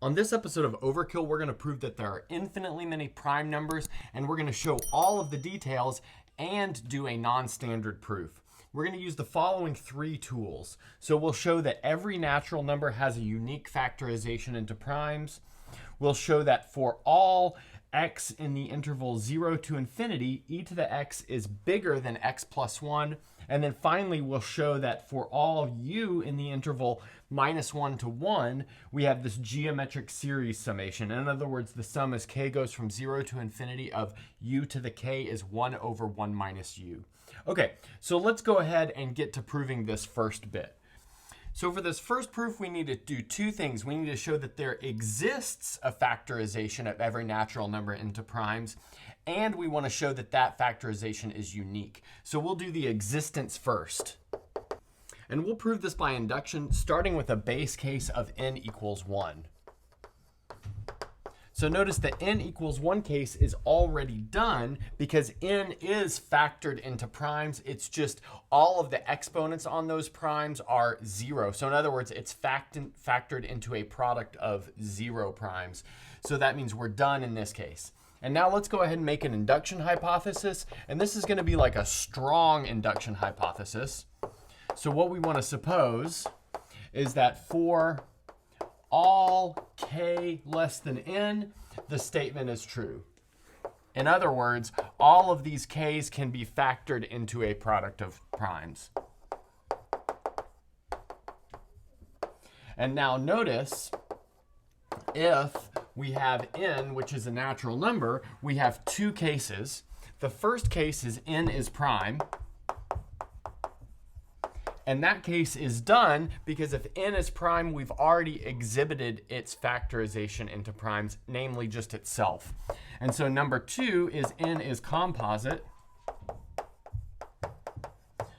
On this episode of Overkill, we're going to prove that there are infinitely many prime numbers, and we're going to show all of the details and do a non-standard proof. We're going to use the following three tools. So we'll show that every natural number has a unique factorization into primes. We'll show that for all x in the interval 0 to infinity, e to the x is bigger than x plus 1. And then finally, we'll show that for all u in the interval -1 to 1, we have this geometric series summation. In other words, the sum as k goes from 0 to infinity of u to the k is 1 over 1 minus u. Okay, so let's go ahead and get to proving this first bit. So for this first proof, we need to do two things. We need to show that there exists a factorization of every natural number into primes, and we want to show that that factorization is unique. So we'll do the existence first. And we'll prove this by induction, starting with a base case of n equals 1. So notice that n equals 1 case is already done because n is factored into primes. It's just all of the exponents on those primes are 0. So in other words, it's factored into a product of 0 primes. So that means we're done in this case. And now let's go ahead and make an induction hypothesis. And this is going to be like a strong induction hypothesis. So what we want to suppose is that for all k less than n, the statement is true. In other words, all of these k's can be factored into a product of primes. And now notice, if we have n, which is a natural number, we have two cases. The first case is n is prime. And that case is done because if n is prime, we've already exhibited its factorization into primes, namely just itself. And so number 2 is n is composite.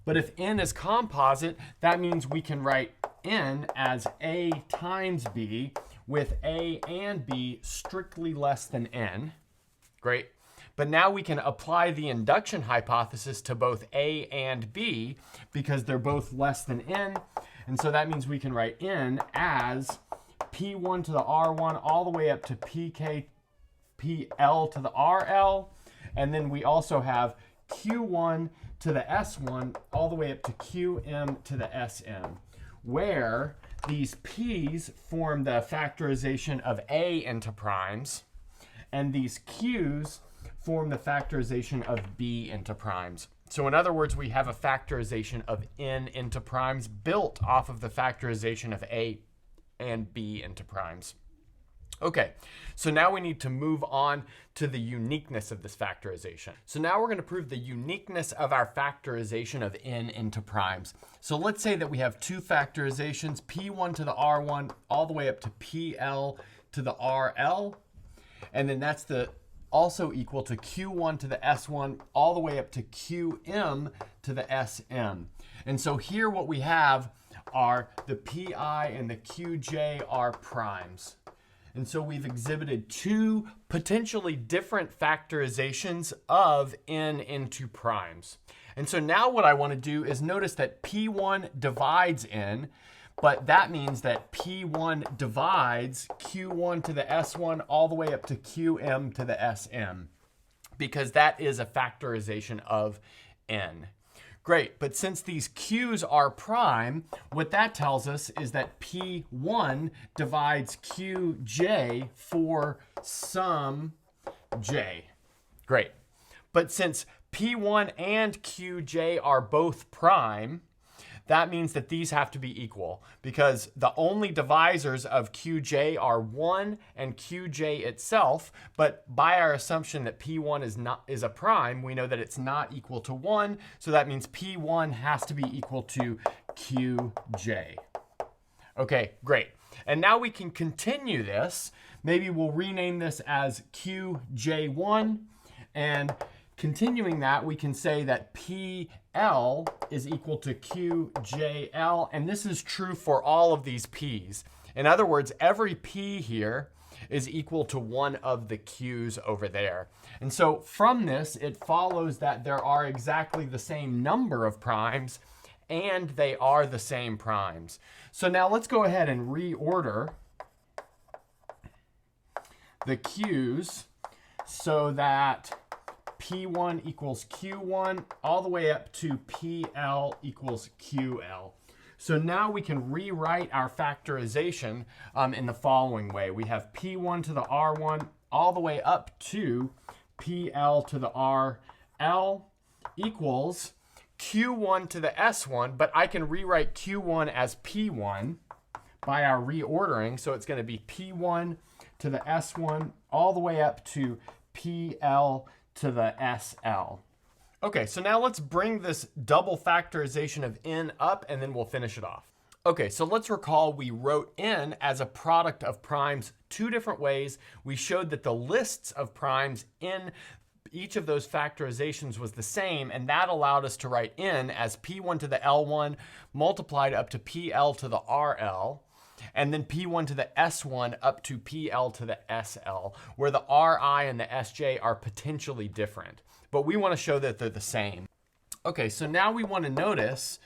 But if n is composite, that means we can write n as a times b with a and b strictly less than n. Great. But now we can apply the induction hypothesis to both a and b because they're both less than n. And so that means we can write n as p1 to the r1 all the way up to pl to the rl. And then we also have q1 to the s1 all the way up to qm to the sm, where these p's form the factorization of a into primes, and these q's form the factorization of b into primes. So in other words, we have a factorization of n into primes built off of the factorization of a and b into primes. Okay, so now we need to move on to the uniqueness of this factorization. So now we're going to prove the uniqueness of our factorization of n into primes. So let's say that we have two factorizations, p1 to the r1 all the way up to pl to the rl, and then that's also equal to q1 to the s1 all the way up to qm to the sm. And so here what we have are the pi and the qj are primes. And so we've exhibited two potentially different factorizations of n into primes. And so now what I want to do is notice that p1 divides n, but that means that p1 divides q1 to the s1 all the way up to qm to the sm, because that is a factorization of n. Great, but since these q's are prime, what that tells us is that p1 divides qj for some j. Great, but since p1 and qj are both prime, that means that these have to be equal, because the only divisors of qj are 1 and qj itself, but by our assumption that p1 is a prime, we know that it's not equal to 1, so that means p1 has to be equal to qj. Okay, great. And now we can continue this. Maybe we'll rename this as qj1, and continuing that, we can say that PL is equal to QJL, and this is true for all of these P's. In other words, every P here is equal to one of the Q's over there. And so from this, it follows that there are exactly the same number of primes, and they are the same primes. So now let's go ahead and reorder the q's so that P1 equals Q1 all the way up to PL equals QL. So now we can rewrite our factorization in the following way. We have P1 to the R1 all the way up to PL to the RL equals Q1 to the S1, but I can rewrite Q1 as P1 by our reordering. So it's going to be P1 to the S1 all the way up to PL to the SL. Okay, so now let's bring this double factorization of n up and then we'll finish it off. Okay, so let's recall we wrote n as a product of primes two different ways. We showed that the lists of primes in each of those factorizations was the same, and that allowed us to write n as P1 to the L1 multiplied up to PL to the RL, and then P1 to the S1 up to PL to the SL, where the RI and the SJ are potentially different. But we want to show that they're the same. Okay, so now we want to notice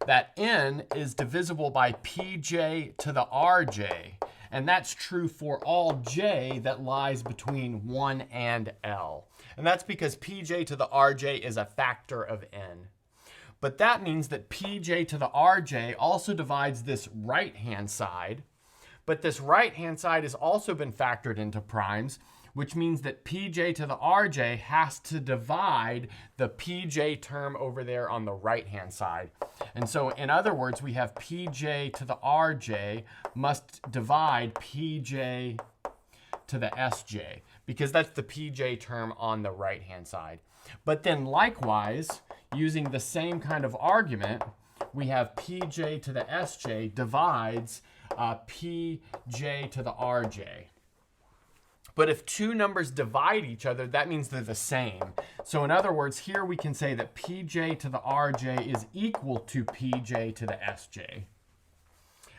that n is divisible by Pj to the Rj, and that's true for all j that lies between 1 and L. And that's because Pj to the Rj is a factor of n. But that means that Pj to the Rj also divides this right-hand side. But this right-hand side has also been factored into primes, which means that Pj to the Rj has to divide the Pj term over there on the right-hand side. And so in other words, we have Pj to the Rj must divide Pj to the Sj, because that's the Pj term on the right-hand side. But then likewise, using the same kind of argument, we have Pj to the Sj divides Pj to the Rj. But if two numbers divide each other, that means they're the same. So in other words, here we can say that Pj to the Rj is equal to Pj to the Sj.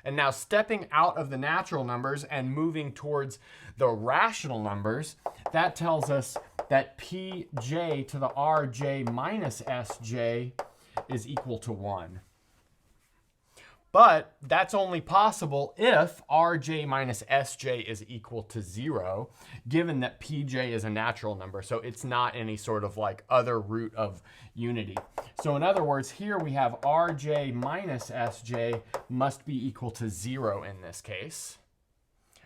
And now stepping out of the natural numbers and moving towards the rational numbers, that tells us that Pj to the Rj minus Sj is equal to 1. But that's only possible if Rj minus Sj is equal to 0, given that Pj is a natural number. So it's not any sort of like other root of unity. So in other words, here we have Rj minus Sj must be equal to 0 in this case.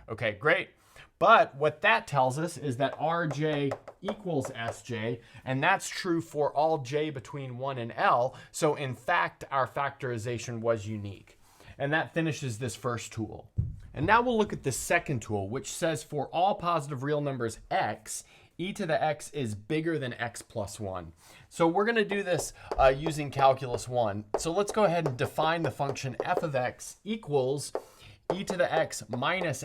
Okay, great. But what that tells us is that Rj equals Sj, and that's true for all j between 1 and L. So in fact, our factorization was unique. And that finishes this first tool. And now we'll look at the second tool, which says for all positive real numbers x, e to the x is bigger than x plus 1. So we're going to do this using calculus 1. So let's go ahead and define the function f of x equals e to the x minus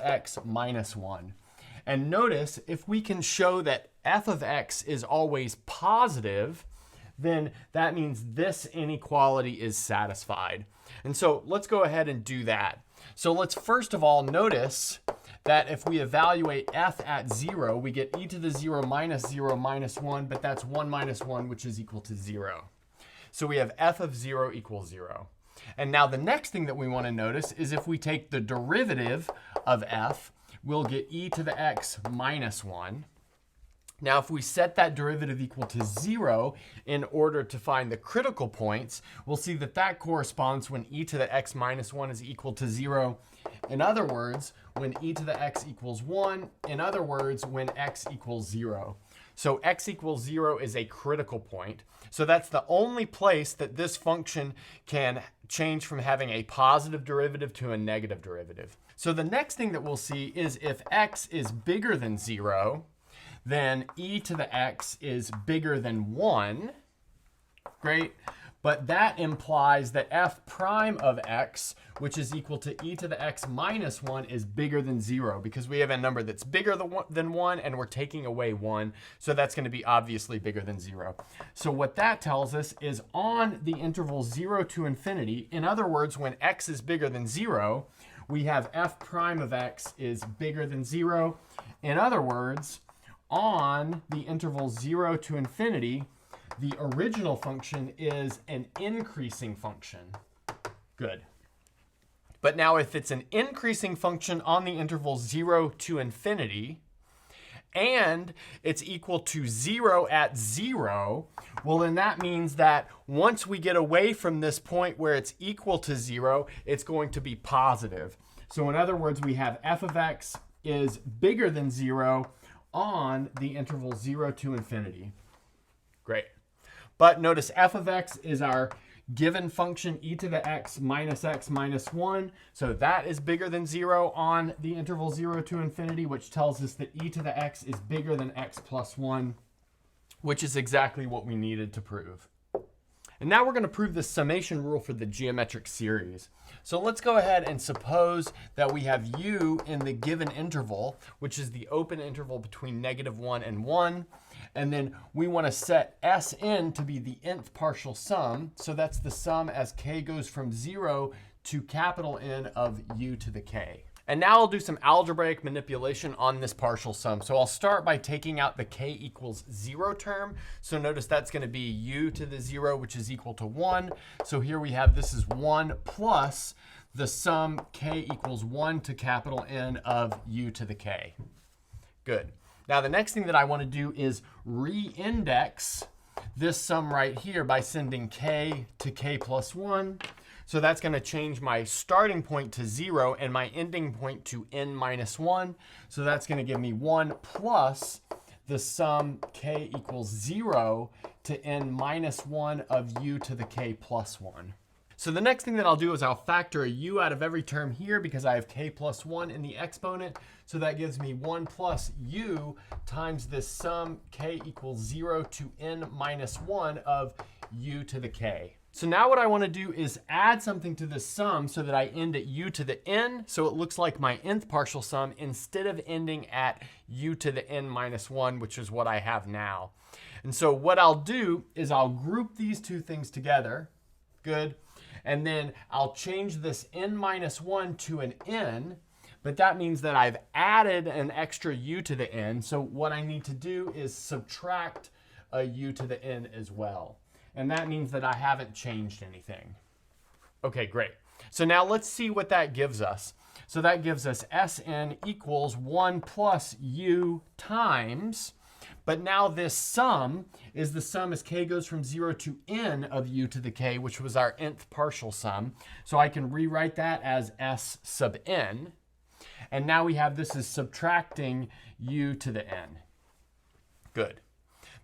1. And notice, if we can show that f of x is always positive, then that means this inequality is satisfied. And so let's go ahead and do that. So let's first of all notice that if we evaluate f at 0, we get e to the 0 minus 1, but that's 1 minus 1, which is equal to 0. So we have f of 0 equals 0. And now the next thing that we want to notice is if we take the derivative of f, we'll get e to the x minus 1. Now, if we set that derivative equal to 0 in order to find the critical points, we'll see that that corresponds when e to the x minus 1 is equal to 0. In other words, when e to the x equals 1. In other words, when x equals 0. So x equals 0 is a critical point. So that's the only place that this function can change from having a positive derivative to a negative derivative. So the next thing that we'll see is if x is bigger than 0, then e to the x is bigger than 1. Great. But that implies that f prime of x, which is equal to e to the x minus 1, is bigger than 0, because we have a number that's bigger than 1, and we're taking away 1. So that's going to be obviously bigger than 0. So what that tells us is on the interval 0 to infinity, in other words, when x is bigger than 0, we have f prime of x is bigger than 0. In other words, on the interval 0 to infinity, the original function is an increasing function. Good. But now if it's an increasing function on the interval 0 to infinity, and it's equal to 0 at 0, well, then that means that once we get away from this point where it's equal to 0, it's going to be positive. So in other words, we have f of x is bigger than 0 on the interval 0 to infinity. Great. But notice f of x is our given function e to the x minus 1. So that is bigger than 0 on the interval 0 to infinity, which tells us that e to the x is bigger than x plus 1, which is exactly what we needed to prove. And now we're going to prove the summation rule for the geometric series. So let's go ahead and suppose that we have u in the given interval, which is the open interval between -1 and 1. And then we want to set Sn to be the nth partial sum. So that's the sum as k goes from 0 to capital N of u to the k. And now I'll do some algebraic manipulation on this partial sum. So I'll start by taking out the k equals 0 term. So notice that's going to be u to the 0, which is equal to 1. So here we have this is 1 plus the sum k equals 1 to capital N of u to the k. Good. Now the next thing that I want to do is re-index this sum right here by sending k to k plus 1. So that's going to change my starting point to 0 and my ending point to n minus 1. So that's going to give me 1 plus the sum k equals 0 to n minus 1 of u to the k plus 1. So the next thing that I'll do is I'll factor a u out of every term here because I have k plus 1 in the exponent. So that gives me 1 plus u times this sum k equals 0 to n minus 1 of u to the k. So now what I want to do is add something to this sum so that I end at u to the n. So it looks like my nth partial sum instead of ending at u to the n minus 1, which is what I have now. And so what I'll do is I'll group these two things together. Good. And then I'll change this n minus 1 to an n, but that means that I've added an extra u to the n. So what I need to do is subtract a u to the n as well. And that means that I haven't changed anything. Okay, great. So now let's see what that gives us. So that gives us Sn equals 1 plus u times, but now this sum is the sum as k goes from 0 to n of u to the k, which was our nth partial sum. So I can rewrite that as s sub n. And now we have this as subtracting u to the n. Good.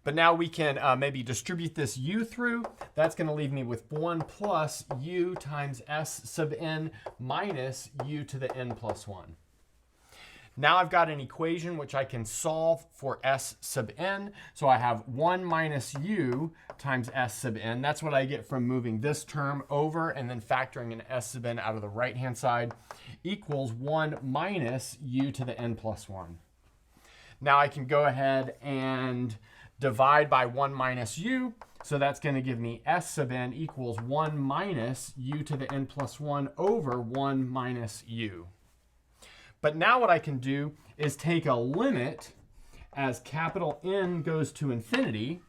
But now we can maybe distribute this u through. That's going to leave me with 1 plus u times s sub n minus u to the n plus 1. Now I've got an equation which I can solve for s sub n. So I have 1 minus u times s sub n. That's what I get from moving this term over and then factoring an s sub n out of the right-hand side equals 1 minus u to the n plus 1. Now I can go ahead and divide by 1 minus u. So that's going to give me s sub n equals 1 minus u to the n plus 1 over 1 minus u. But now what I can do is take a limit as capital N goes to infinity.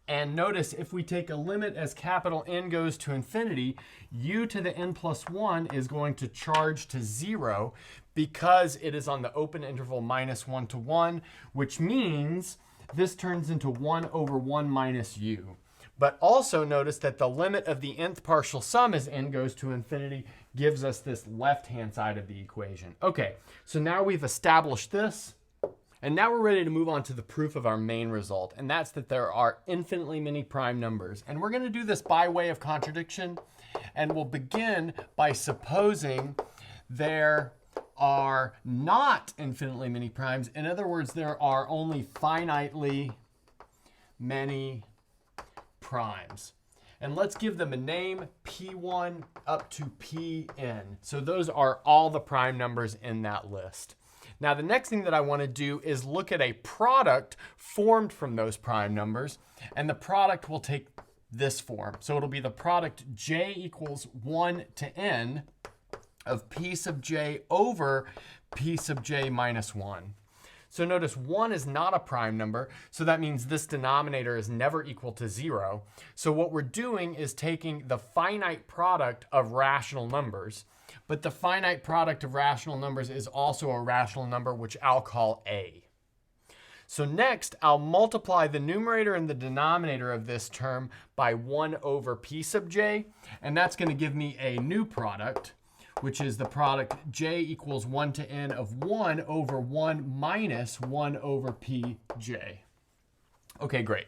And notice if we take a limit as capital N goes to infinity, u to the n plus 1 is going to charge to 0 because it is on the open interval -1 to 1, which means this turns into 1 over 1 minus u. But also notice that the limit of the nth partial sum as n goes to infinity gives us this left-hand side of the equation. Okay, so now we've established this. And now we're ready to move on to the proof of our main result. And that's that there are infinitely many prime numbers. And we're going to do this by way of contradiction. And we'll begin by supposing there are not infinitely many primes. In other words, there are only finitely many primes. And let's give them a name, P1 up to Pn. So those are all the prime numbers in that list. Now the next thing that I want to do is look at a product formed from those prime numbers. And the product will take this form. So it'll be the product j equals 1 to n of p sub j over p sub j minus 1. So notice 1 is not a prime number, so that means this denominator is never equal to 0. So what we're doing is taking the finite product of rational numbers, but the finite product of rational numbers is also a rational number, which I'll call a. So next, I'll multiply the numerator and the denominator of this term by 1 over p sub j, and that's going to give me a new product, which is the product j equals 1 to n of 1 over 1 minus 1 over pj. Okay, great.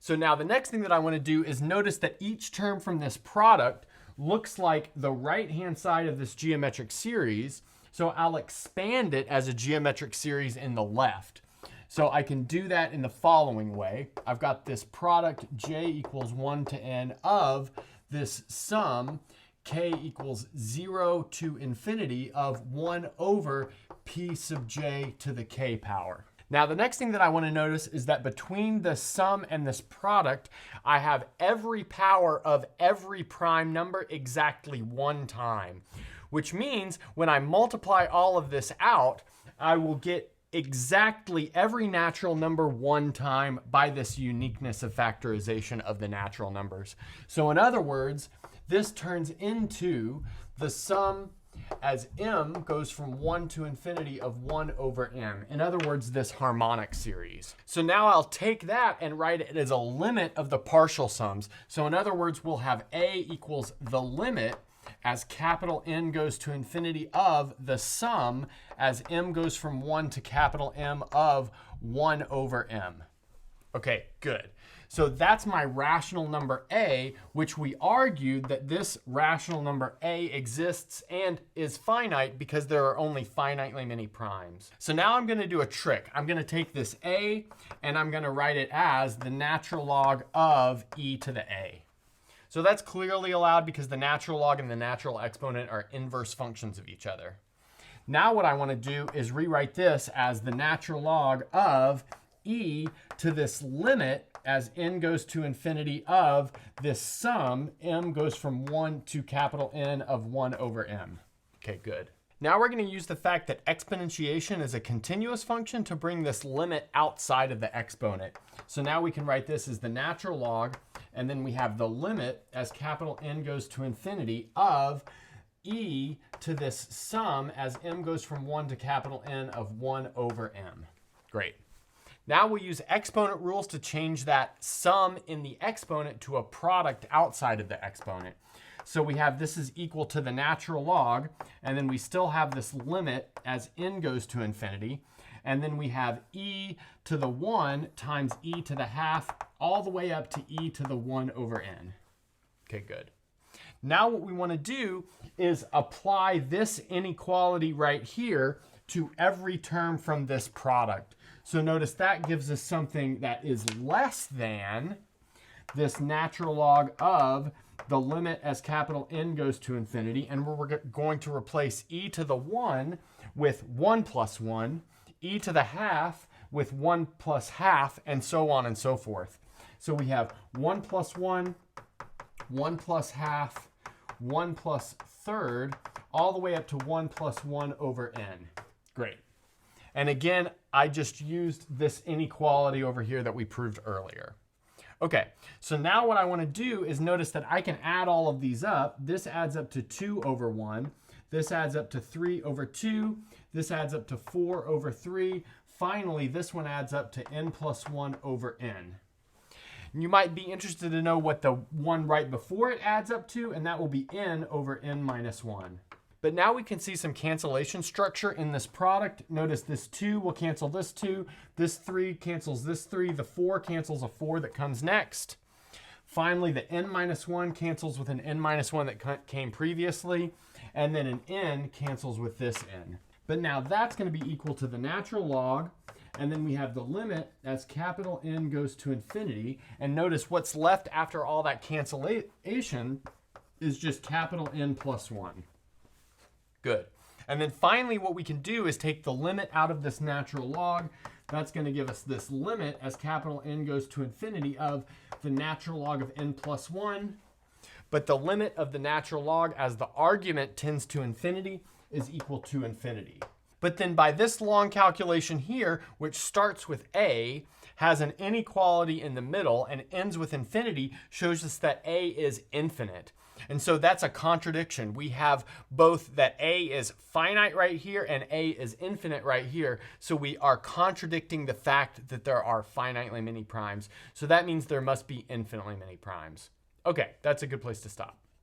So now the next thing that I want to do is notice that each term from this product looks like the right-hand side of this geometric series. So I'll expand it as a geometric series in the left. So I can do that in the following way. I've got this product j equals 1 to n of this sum k equals 0 to infinity of 1 over p sub j to the k power. Now the next thing that I want to notice is that between the sum and this product, I have every power of every prime number exactly one time, which means when I multiply all of this out, I will get exactly every natural number one time by this uniqueness of factorization of the natural numbers. So in other words, this turns into the sum as m goes from 1 to infinity of 1 over m. In other words, this harmonic series. So now I'll take that and write it as a limit of the partial sums. So in other words, we'll have a equals the limit as capital N goes to infinity of the sum as m goes from 1 to capital M of 1 over m. Okay, good. So that's my rational number a, which we argued that this rational number a exists and is finite because there are only finitely many primes. So now I'm going to do a trick. I'm going to take this a and I'm going to write it as the natural log of e to the a. So that's clearly allowed because the natural log and the natural exponent are inverse functions of each other. Now what I want to do is rewrite this as the natural log of e to this limit as n goes to infinity of this sum, m goes from 1 to capital N of 1 over m. Okay, good. Now we're going to use the fact that exponentiation is a continuous function to bring this limit outside of the exponent. So now we can write this as the natural log, and then we have the limit as capital N goes to infinity of e to this sum as m goes from 1 to capital N of 1 over m. Great. Now we'll use exponent rules to change that sum in the exponent to a product outside of the exponent. So we have this is equal to the natural log, and then we still have this limit as n goes to infinity. And then we have e to the 1 times e to the half all the way up to e to the 1 over n. Okay, good. Now what we want to do is apply this inequality right here to every term from this product. So notice that gives us something that is less than this natural log of the limit as capital N goes to infinity. And we're going to replace e to the 1 with 1 plus 1, e to the half with 1 plus half, and so on and so forth. So we have 1 plus 1, 1 plus half, 1 plus third, all the way up to 1 plus 1 over n. Great. And again, I just used this inequality over here that we proved earlier. Okay, so now what I want to do is notice that I can add all of these up. This adds up to 2 over 1. This adds up to 3 over 2. This adds up to 4 over 3. Finally, this one adds up to n plus 1 over n. You might be interested to know what the one right before it adds up to, and that will be n over n minus 1. But now we can see some cancellation structure in this product. Notice this 2 will cancel this 2. This 3 cancels this 3. The 4 cancels a 4 that comes next. Finally, the n minus 1 cancels with an n minus 1 that came previously. And then an n cancels with this n. But now that's going to be equal to the natural log. And then we have the limit as capital N goes to infinity. And notice what's left after all that cancellation is just capital N plus 1. Good. And then finally what we can do is take the limit out of this natural log. That's going to give us this limit as capital N goes to infinity of the natural log of n plus 1. But the limit of the natural log as the argument tends to infinity is equal to infinity. But then by this long calculation here, which starts with a, has an inequality in the middle and ends with infinity, shows us that a is infinite. And so that's a contradiction. We have both that A is finite right here and A is infinite right here. So we are contradicting the fact that there are finitely many primes. So that means there must be infinitely many primes. Okay, that's a good place to stop.